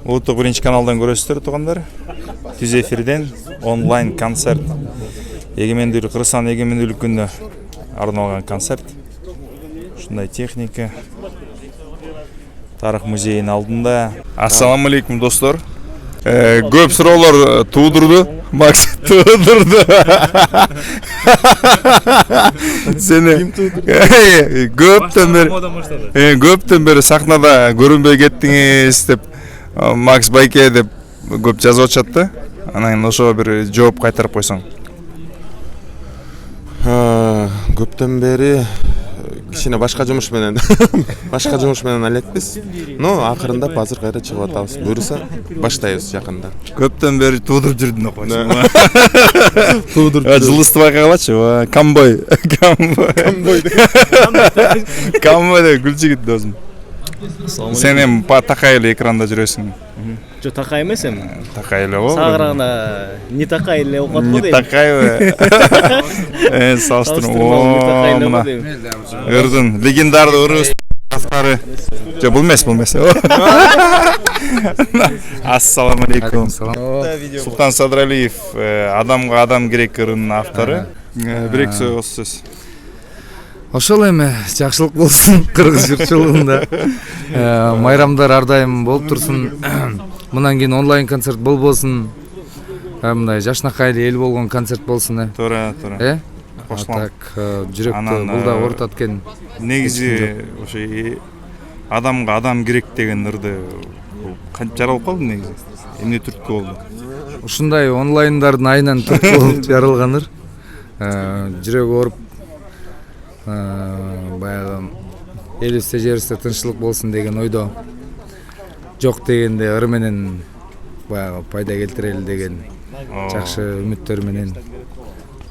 Улуттук биринчи каналдан көрөсүздөр туугандар. Түз эфирден онлайн концерт. Эгемендүүлүк, Кыргызстан эгемендүүлүк күнүнө арналган концерт. Ушундай техника. Тарых музейинин алдында. Ассаламу алейкум достор. Көп суроолор туудурду. Макс туудурду. Сени көптөн бери сахнада көрүнбөй кеттиңиз деп Макс Байке деп көп жазып атышат да. Анан ошого бир жооп кайтарып койсоң. Көптөн бери кичине башка жумуш менен элекпиз. Но акырындап азыр кайра чыгып атабыз. Буюрса баштайбыз жакында. Көптөн бери туудуруп жүрдүң деп койсоң. Туудуруп. Жылыстыбай калачы, камбой. Камбой деп күлчү кит досум. Сен эми такай эле экранда жүрөсүң. Жо такай эмес эми. Такай эле болду. Сагырагына не такай эле окот го дейм. Не такайбы? Салыштырма. Ырдын легендарды ырыс автары. Жо бул эмес. Ассаламу алейкум. Султан Садралиев адамга адам керек ырынын автору. Бир эки сөз. Ошол эми жакшылык болсун кыргыз журтчулугунда. Майрамдар ар дайым болуп турсун. Мындан кийин онлайн концерт болбосун. Мындай жашнакай эл болгон концерт болсун. Туура. Так, жүрөктө бул да ортот экен. Негизи ошо адамга адам керек деген ырды кантип жаралып калды негизи? Эмне түрткү болду? Ушундай онлайндардын айынан түрткү болуп жаралган ыр. Жүрөгү ооруп баягы элибизде жерибизде тынччылык болсун деген ойдо жок дегенде ыр менен баягы пайда келтирели деген жакшы үмүттөр менен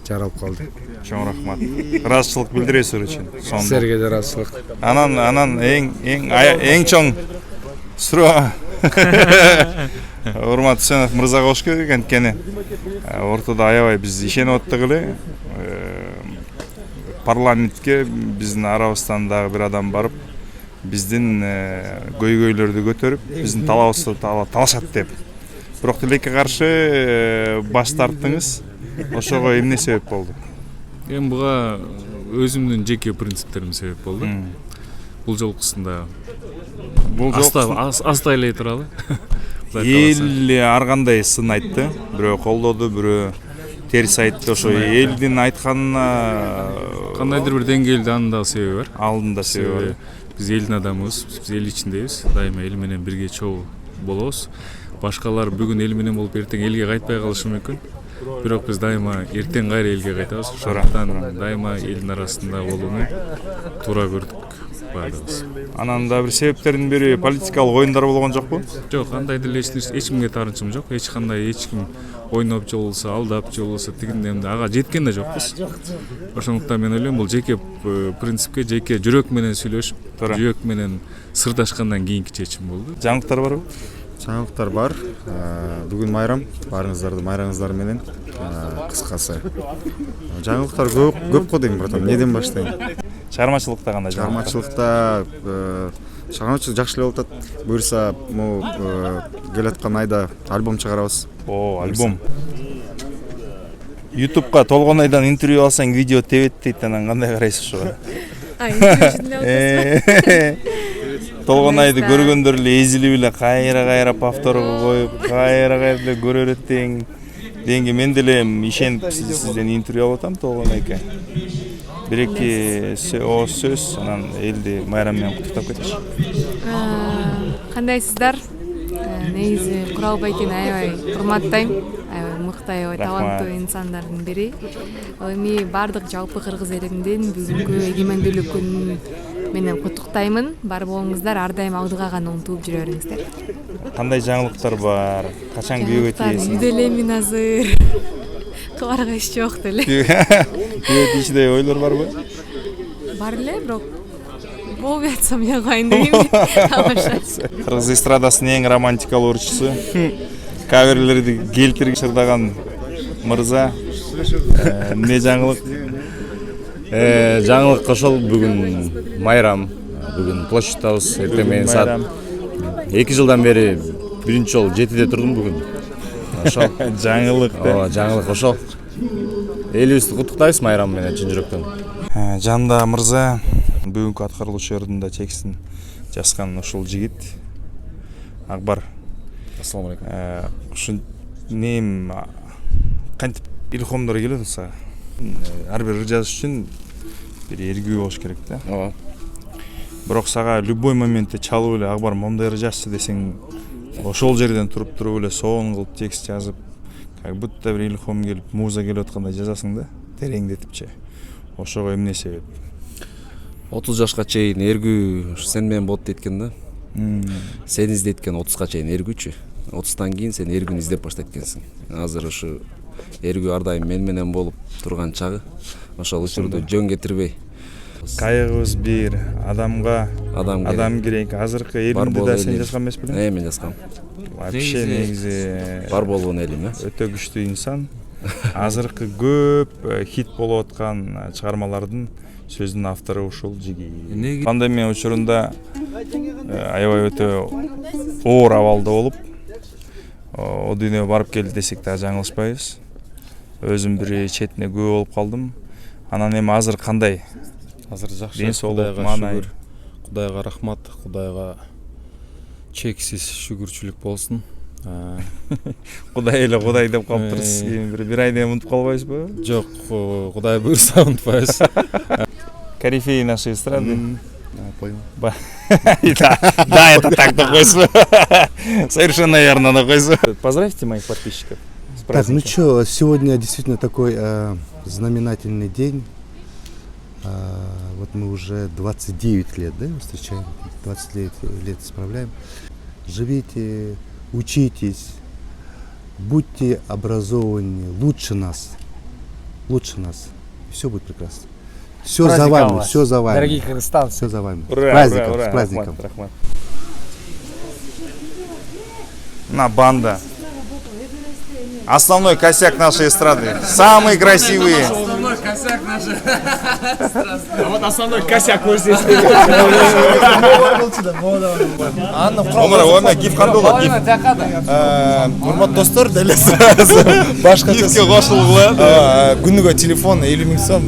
жаралып калды. Чоң рахмат. Ыраазычылык билдиресиз үчүн. Силерге да ыраазычылык. Анан эң чоң суроо. Урмат Үсөнов мырзага кош керек анткени ортодо аябай биз ишенип аттык эле. Парламентке биздин арабыздан дагы бир адам барып, биздин көйгөйлөрдү көтөрүп, биздин талабыбызды талашат деп. Бирок тилекке каршы баш тарттыңыз. Ошого эмне себеп болду? Эми буга өзүмдүн жеке принциптерим себеп болду. Бул жолкусунда аста элей туралы. Эл ар кандай сын айтты. Бирөө колдоду, бирөө терс айтты. Ошо элдин айтканына кандайдыр бир деңгээлде анын дагы себеби бар. Алдында себеби бар. Биз элдин адамыбыз, биз эл ичиндебиз. Дайыма эл менен бирге чогуу болобуз. Башкалар бүгүн эл менен болуп эртең элге кайтпай калышы мүмкүн. Бирок биз дайыма эртең кайра элге кайтабыз. Ошондуктан дайыма элдин арасында болууну туура көрдүк баардыгыбыз. Анан да бир себептердин бири политикалык оюндар болгон жокпу? Жок, андай деле эч кимге таарынчым жок. Эч ким ойноп же болбосо, алдап же болбосо тигиндемде ага жеткен да жокпуз. Ошондуктан мен ойлойм бул жеке принципке, жеке жүрөк менен сүйлөшүп, жүрөк менен сырдашкандан кийинки чечим болду. Жаңылыктар барбы? Жаңылыктар бар. Бүгүн майрам, баарыңыздарды майраңыздар менен кыскасы. Жаңылыктар көп го дейм, братан. Неден баштайын? Чыгармачылыкта кандай? Чыгармачылыкта жакшы эле болуп атат. Буюрса, келаткан айда альбом чыгарабыз. Альбом. YouTube'га толгон айдан интервью алсаң видео тебет дейт, анан кандай карайсыз ошого? Толгон айды көргөндөр эле эзилип эле кайра повторго коюп, кайра эле көрөр тең. Деңге мен деле ишенип сизден интервью алып атам толгон айга. Бир-эки сөз, анан элди майрам менен куттуктап кетчи. Кандайсыздар? Негизи Курал Байкени аябай урматтайм. Аябай мыкты, аябай таланттуу инсандардын бири. Эми бардык жалпы кыргыз элиндин бүгүнкү эгемендүүлүк күнү менен куттуктаймын. Бар болуңуздар, ар дайым алдыга гана умтулуп жүрө бериңиздер. Кандай жаңылыктар бар? Качан күйөөгө тийесиң? Үйдө элемин азыр. Кыларга иш жок деле. Күйөө тийишдей ойлор барбы? Бар эле, бирок болуп жатсам ягайын дейм. Кыргыз эстрадасынын эң романтикалуу ырчысы, каверлерди келтирип чырдаган мырза. Эмне жаңылык? Жаңылык ошол бүгүн майрам, бүгүн площадьтабыз, эртең менен саат 2 жылдан бери биринчи жолу 7-де турдум бүгүн. Ошол. Жаңылык да. Ооба, жаңылык ошол. Элибизди куттуктайбыз майрам менен чын жүрөктөн. Жанда мырза бүгүнкү аткарылуучу ордунда текстин жазган ушул жигит Акбар. Ассаламу алейкум. Ушу нем кантип илхомдор келет атса, ар бир ыр жазыш үчүн бир эргүү болуш керек да. Ооба. Бирок сага любой моментте чалып эле Акбар моундай ыр жазчы десең, ошол жерден туруп эле сонун кылып текст жазып, как будто бир илхом келип, муза келип аткандай жазасың да, тереңдетипчи. Ошого эмне себеп? 30 жашка чейин эргүү сен менен болот дейт да. Сен издейт экен 30га чейин эргүүчү. 30тан кийин сен эргүүнү издеп баштайт экенсиң. Азыр ушу эргүү ар дайым мен менен болуп турган чагы. Ошол учурду жөн кетирбей. Кайгыбыз бир, адамга адам керек. Азыркы элимди да сен жазган эмес белең? Мен жазгам. Вообще негизи бар болуун элим, өтө күчтүү инсан. Азыркы көп хит болуп аткан чыгармалардын сөздүн автору ушул жигит. Пандемия учурунда аябай өтө оор абалда болуп, о дүйнөгө барып келди десек да жаңылышпайбыз. Өзүм бир четине күбө болуп калдым. Анан эми азыр кандай? Азыр жакшы. Ден соолук, маанай. Кудайга рахмат, Кудайга чексиз шүгүрчүлүк болсун. Кудай эле Кудай деп калыптырсыз. Кийин бир айдан унутуп калбайсызбы? Жок, Кудай буйрса унутпайбыз. Корифеи нашей эстрады. Понял. Да, это так такой. Совершенно верно такой. Поздравьте моих подписчиков. Так, ну что, сегодня действительно такой знаменательный день. Вот мы уже 29 лет, да, встречаем, 20 лет справляем. Живите, учитесь, будьте образованнее, лучше нас, все будет прекрасно. Все за вами, все за вами. Дорогие кыргызстанцы. Все за вами. Ура, С праздником. На банда. Основной косяк нашей эстрады. Самые красивые. Основной косяк нашей эстрады. А вот основной косяк вот здесь. Омар, гиф кандай болот? Урматтуу достор, дәл башка гифке кошулгула. Күнүгө телефон 50 000 сом.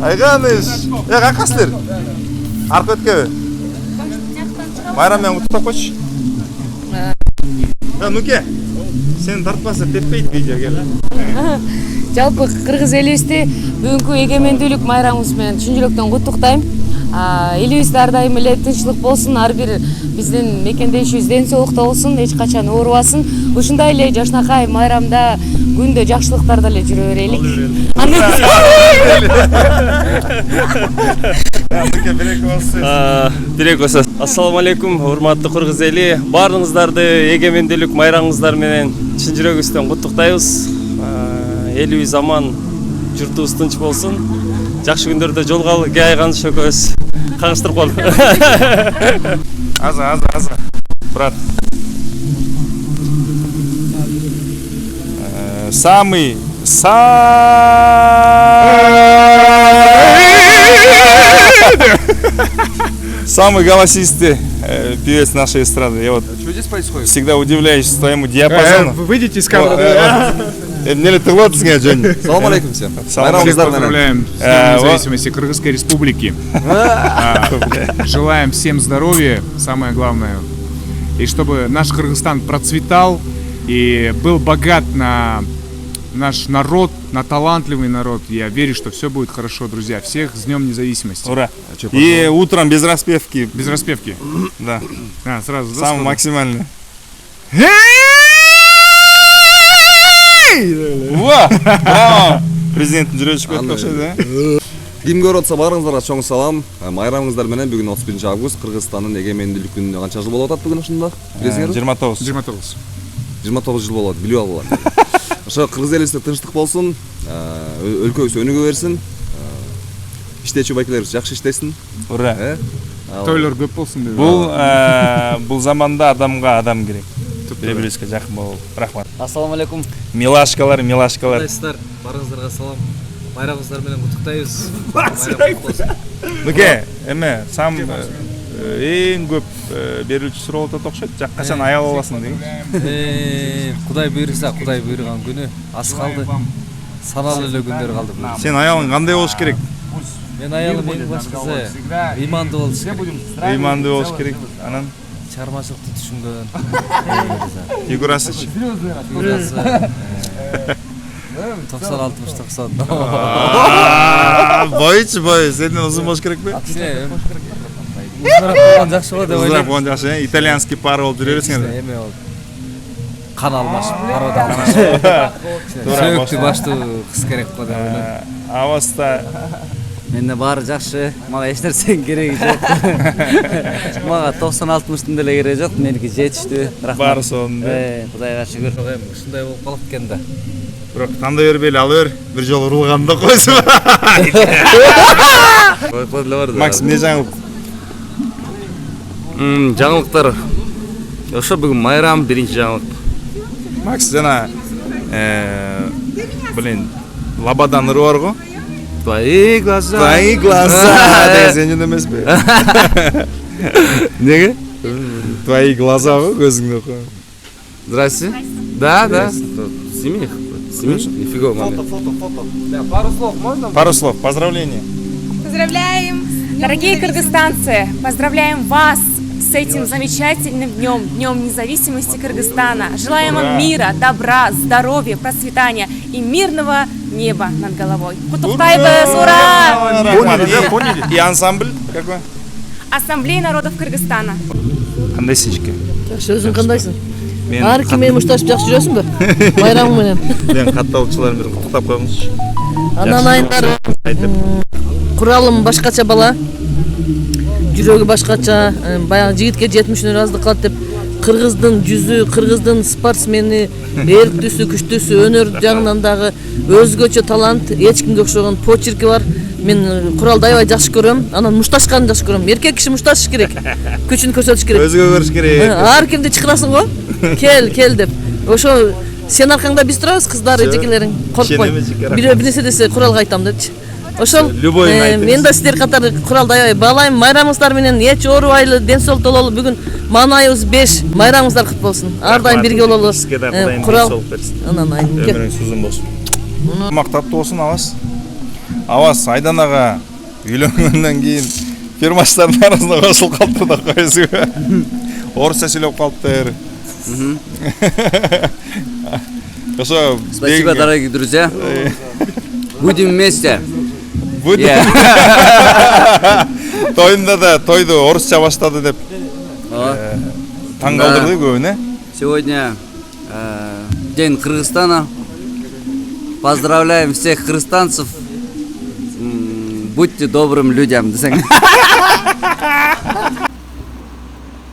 Айганыш. Какасыздар? Аркы өткөбү? Майрам менен куттуктап койчу. Нуке, сен тартпаса теппейт видео кел. Жалпы кыргыз элибизди бүгүнкү эгемендүүлүк майрамыбыз менен чын жүрөктөн куттуктайм. Элибизде ар дайым эле тынччылык болсун, ар бир биздин мекендешибиз ден соолукта болсун, эч качан оорубасын. Ушундай эле жашнакай майрамда күндө жакшылыктарда эле жүрө берелик. Бирек болсо. Ассаламу алейкум, урматтуу кыргыз эли. Баарыңыздарды эгемендүүлүк майрамыңыздар менен чын жүрөгүбүздөн куттуктайбыз. Элибиз аман, журтубуз тынч болсун. Жакшы күндөрдө жолугалы, айганыш экөөбүз кагыштырып кол. Аза, брат. Самый голосистый певец нашей эстрады. Я вот Что здесь происходит? всегда удивляюсь твоему диапазону. Вы выйдете из кадра. Эмне тыгылатсың, Жон? Салам алейкум всем. Всех поздравляем с Днем независимости Кыргызской Республики. Желаем всем здоровья, самое главное. И чтобы наш Кыргызстан процветал и был богат на наш народ, на талантливый народ. Я верю, что все будет хорошо, друзья. Всех с Днем независимости. Ура! И утром без распевки. Без распевки. Да. Сразу. Самый максимальный. Во! Браво! Президенттин жүрөчү өткөн окшойт, да? Ким көрүп атса баарыңыздарга чоң салам. Майрамыңыздар менен бүгүн 31 август Кыргызстандын эгемендүүлүк күнүнө канча жыл болуп атат бүгүн ушунда? 29. 29 жыл болот, билип алгыла. Ошо кыргыз элибизде тынчтык болсун, өлкөбүз өнүгө берсин. Иштечү байкелерибиз жакшы иштесин. Ура! Тойлор көп болсун деп. Бул заманда адамга адам керек. Бири-бирибизге жакын болуп. Рахмат. Ассаламу алейкум. Милашкалар. Кандайсыздар? Баарыңыздарга салам. Майрамыңыздар менен куттуктайбыз. Нуке, эме сам эң көп берүүчү суроо болуп атат окшойт. Качан аял аласың деген. Кудай буйруса, Кудай буйруган күнү аз калды. Саналуу эле күндөр калды. Сен аялың кандай болуш керек? Мен аялым эң башкысы ыймандуу болуш керек. Ыймандуу болуш керек. Анан чармачылыкты түшүнгөн. Фигурасы-чы? Фигурасы 90-60-90. Бойчу, бой. Сенден узун болуш керек бе? Узураак болгон жакшы го деп ойлойм. Узураак болгон жакшы. Итальянский пара болуп жүрө бересиңер. Эме болду. Кан алмашып, парода алмашып. Сөөктү баштуу кыз керек го деп ойлойм. Аваста Менде баары жакшы, мага эч нерсенин кереги жок. Мага 90-60-тын деле кереги жок, меники жетиштүү. Рахмат. Баары сонун. Кудайга шүгүр. Ушундай болуп калып экен да. Бирок тандай бербейли, ала бер. Бир жолу урулганды койсун. Макс, эмне жаңылык? Жаңылыктар. Ошо бүгүн майрам биринчи жаңылык. Макс жана блин, лабадан ыры бар го? Твои глаза. Твои глаза. Деген сен эмеспи? Неге? Твои глаза го көзүңдө го. Здрасте. Да. Сними их. Нифига, мама. Пару слов можно? Пару слов. Поздравления. Поздравляем, дорогие кыргызстанцы! Поздравляем вас с этим замечательным днем, Днем независимости Кыргызстана. Желаем вам мира, добра, здоровья, процветания и мирного неба над головой. Кутуктайбыз, ура! И ансамбль какой? Ассамблея народов Кыргызстана. Кандайсың жеке? Жакшы, өзүң кандайсың? Ар ким менен мушташып жакшы жүрөсүңбү? Майрамың менен. Мен катталуучуларым менен куттуктап коюңузчу. Анан айындары куралым башкача бала. Жүрөгү башкача, баягы жигитке 70 разды калат деп кыргыздын жүзү, кыргыздын спортсмени, эрктүүсү, күчтүүсү, өнөр жагынан дагы өзгөчө талант, эч кимге окшогон почерки бар. Мен куралды аябай жакшы көрөм. Анан мушташканды жакшы көрөм. Эркек киши мушташыш керек. Күчүн көрсөтүш керек. Өзгө көрүш керек. Ар кимди чакырасың го? Кел деп. Ошо сен аркаңда биз турабыз, кыздар, эжекелериң. Коркпой. Бир нерсе десе куралга айтам депчи. Ошол мен да сиздер катары куралды аябай баалайм. Майрамыңыздар менен эч оорубайлы, ден соолук бололу. Бүгүн маанайыбыз 5. Майрамыңыздар кут болсун. Ар дайым бирге бололу. Курал. Анан өмүрүңүз узун болсун. Мактаптуу болсун Аваз. Аваз Айданага үйлөнгөндөн кийин фирмаштардын арасына кошулуп калды да койсуң. Орусча сүйлөп калыптыр. Ошо. Спасибо, дорогие друзья. Будем вместе. Будем. Тойунда да тойду орусча баштады деп таң калтырды көбүн, э? Сегодня День Кыргызстана. Поздравляем всех кыргызстанцев. Будьте добрым людям.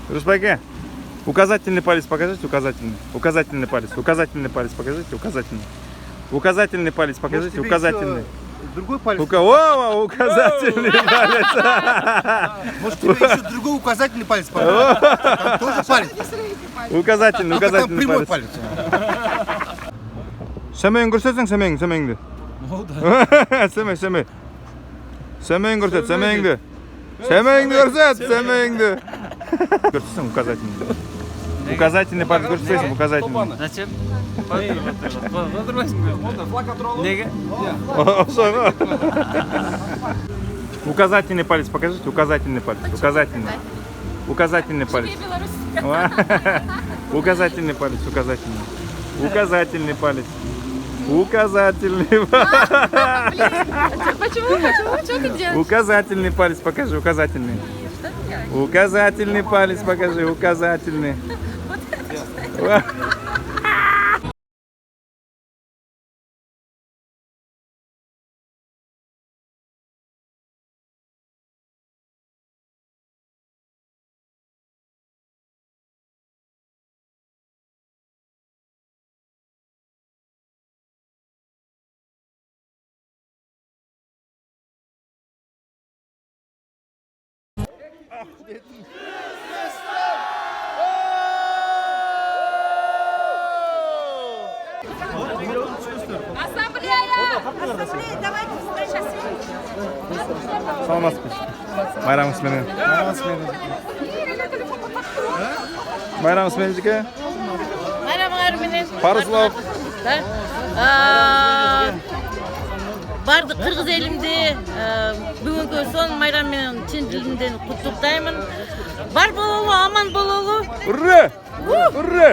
Рушбайке, указательный палец покажите, указательный. Указательный палец, указательный палец покажите, указательный. Указательный палец покажите, указательный. Другой палец. Указательный палец. Может, тебе еще другой указательный палец покажет? Там тоже палец. Указательный Там прямой палец. палец. Семейин көрсөтсөң, семейиңди. Семей. Семейин көрсөт, семейиңди. Семейиңди көрсөт, семейиңди. Көрсөтсөң указательный. Указательный палец көрсөтсөң, указательный. Зачем? Неге? Указательный палец покажите, указательный палец, указательный. Указательный палец. Указательный палец, указательный. Указательный палец. Указательный. Почему? Что ты делаешь? Указательный палец покажи, указательный. Указательный палец покажи, указательный. Ассамблея! Саламатсызбы. Байрамыңыз менен. Байрамыңыз менен жеке. Bayramlar менен. Парыслав. Бардық қырғыз елімде бүгінгі сон майрам менен чын дилимден құттықтаймын. Бар бололу, аман бололу. Ура! Ура!